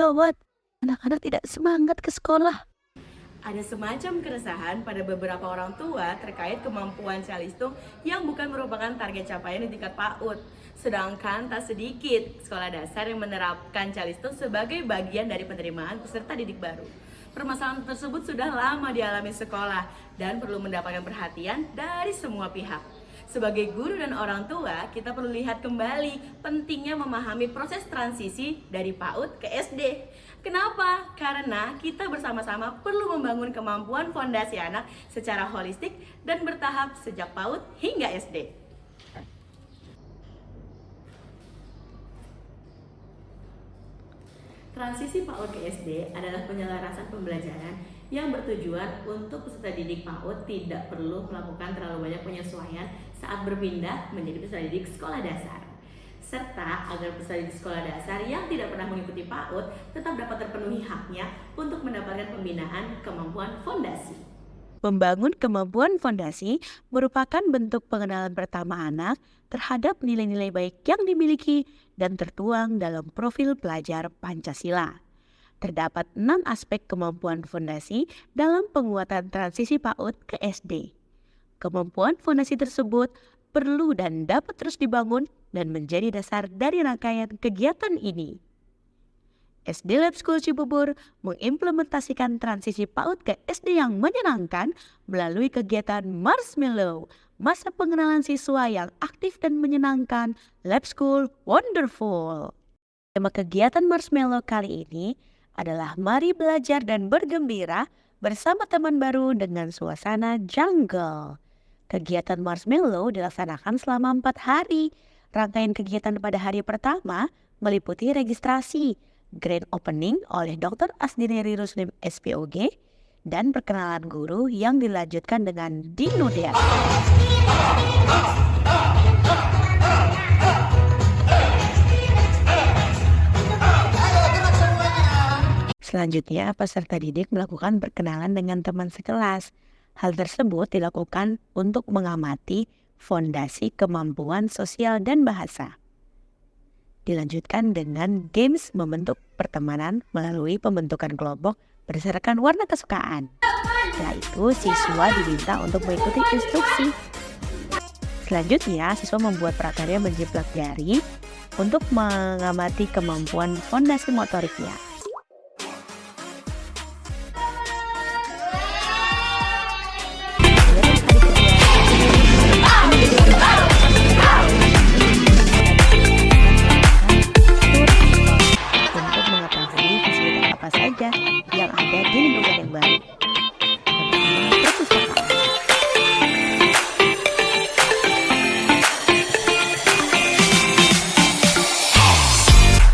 Gawat, anak-anak tidak semangat ke sekolah. Ada semacam keresahan pada beberapa orang tua terkait kemampuan Calistung yang bukan merupakan target capaian di tingkat PAUD. Sedangkan tak sedikit sekolah dasar yang menerapkan Calistung sebagai bagian dari penerimaan peserta didik baru. Permasalahan tersebut sudah lama dialami sekolah dan perlu mendapatkan perhatian dari semua pihak. Sebagai guru dan orang tua, kita perlu lihat kembali pentingnya memahami proses transisi dari PAUD ke SD. Kenapa? Karena kita bersama-sama perlu membangun kemampuan fondasi anak secara holistik dan bertahap sejak PAUD hingga SD. Transisi PAUD ke SD adalah penyelarasan pembelajaran yang bertujuan untuk peserta didik PAUD tidak perlu melakukan terlalu banyak penyesuaian saat berpindah menjadi peserta didik sekolah dasar. Serta agar peserta didik sekolah dasar yang tidak pernah mengikuti PAUD tetap dapat terpenuhi haknya untuk mendapatkan pembinaan kemampuan fondasi. Membangun kemampuan fondasi merupakan bentuk pengenalan pertama anak terhadap nilai-nilai baik yang dimiliki dan tertuang dalam profil pelajar Pancasila. Terdapat 6 aspek kemampuan fondasi dalam penguatan transisi PAUD ke SD. Kemampuan fondasi tersebut perlu dan dapat terus dibangun dan menjadi dasar dari rangkaian kegiatan ini. SD Lab School Cibubur mengimplementasikan transisi PAUD ke SD yang menyenangkan melalui kegiatan Marshmallow, masa pengenalan siswa yang aktif dan menyenangkan. Lab School Wonderful. Tema kegiatan Marshmallow kali ini adalah mari belajar dan bergembira bersama teman baru dengan suasana jungle. Kegiatan Marshmallow dilaksanakan selama 4 hari. Rangkaian kegiatan pada hari pertama meliputi registrasi, grand opening oleh Dr. Asdineri Ruslim SPOG, dan perkenalan guru yang dilanjutkan dengan Dinudea. Selanjutnya, peserta didik melakukan perkenalan dengan teman sekelas. Hal tersebut dilakukan untuk mengamati fondasi kemampuan sosial dan bahasa. Dilanjutkan dengan games membentuk pertemanan melalui pembentukan kelompok berdasarkan warna kesukaan. Setelah itu, siswa diminta untuk mengikuti instruksi. Selanjutnya, siswa membuat prakarya menjiplak jari untuk mengamati kemampuan fondasi motoriknya. Untuk mengetahui fasilitas apa saja yang ada di lingkungan yang baru. Perpustakaan.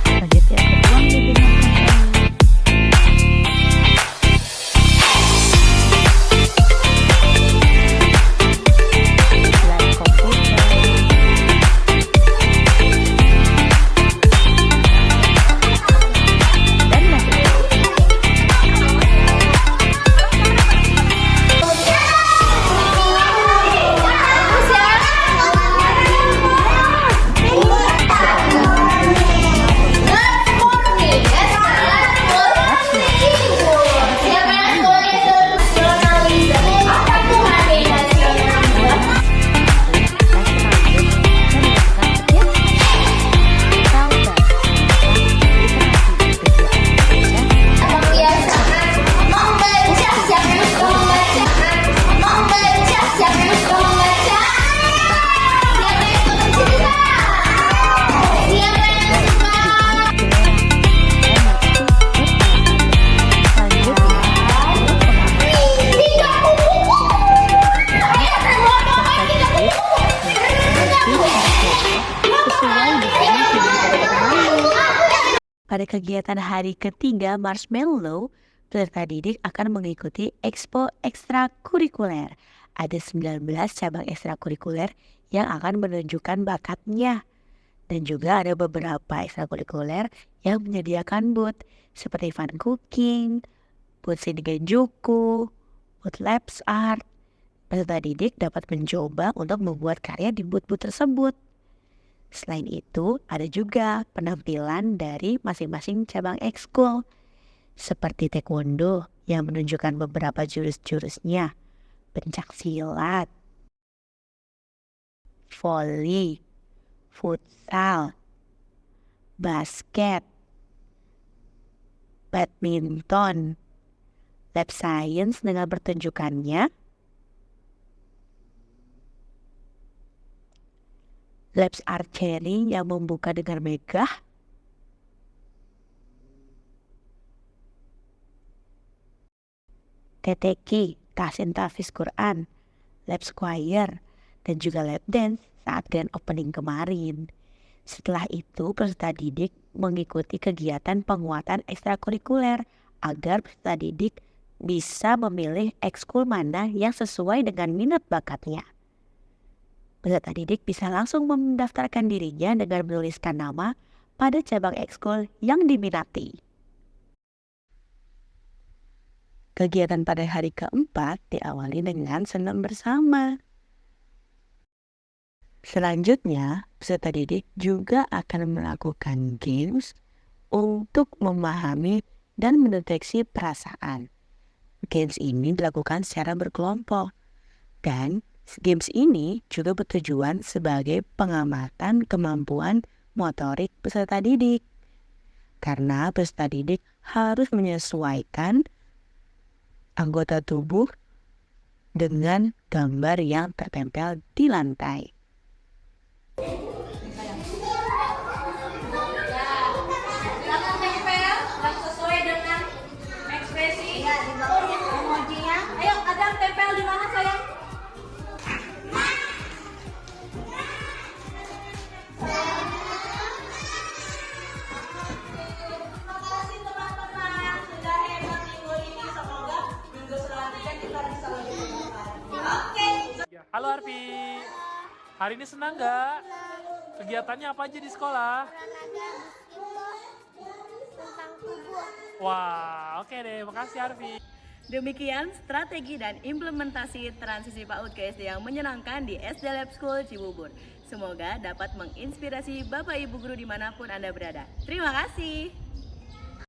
Selanjutnya ke ruang bimbingan kami. Lab komputer. Dan pada kegiatan hari ketiga Marshmallow, peserta didik akan mengikuti Expo ekstrakurikuler. Ada 19 cabang ekstrakurikuler yang akan menunjukkan bakatnya. Dan juga ada beberapa ekstrakurikuler yang menyediakan booth seperti fun cooking, booth Shingenjuku, booth labs art. Peserta didik dapat mencoba untuk membuat karya di booth-booth tersebut. Selain itu, ada juga penampilan dari masing-masing cabang ekskul, seperti taekwondo yang menunjukkan beberapa jurus-jurusnya, pencak silat, voli, futsal, basket, badminton, lab science dengan pertunjukannya, labs archery yang membuka dengan megah, TTQ, tahsin tahfiz Quran, lab choir, dan juga lab dance saat grand opening kemarin. Setelah itu, peserta didik mengikuti kegiatan penguatan ekstrakurikuler agar peserta didik bisa memilih ekskul mana yang sesuai dengan minat bakatnya. Peserta didik bisa langsung mendaftarkan dirinya dengan menuliskan nama pada cabang ekskul yang diminati. Kegiatan pada hari keempat diawali dengan senam bersama. Selanjutnya, peserta didik juga akan melakukan games untuk memahami dan mendeteksi perasaan. Games ini dilakukan secara berkelompok, dan games ini juga bertujuan sebagai pengamatan kemampuan motorik peserta didik. Karena peserta didik harus menyesuaikan anggota tubuh dengan gambar yang tertempel di lantai. Silakan tempel yang sesuai dengan ekspresi emojinya. Ayo, Adam tempel di mana sayang? Terima kasih teman-teman sudah hebat minggu ini. Semoga minggu selanjutnya kita bisa lebih hebat. Oke. Halo Arfi, hari ini senang nggak? Kegiatannya apa aja di sekolah? Olahraga tentang tubuh. Wah, oke deh, makasih Arfi. Demikian strategi dan implementasi transisi PAUD ke SD yang menyenangkan di SD Lab School Cibubur. Semoga dapat menginspirasi Bapak Ibu Guru dimanapun Anda berada. Terima kasih.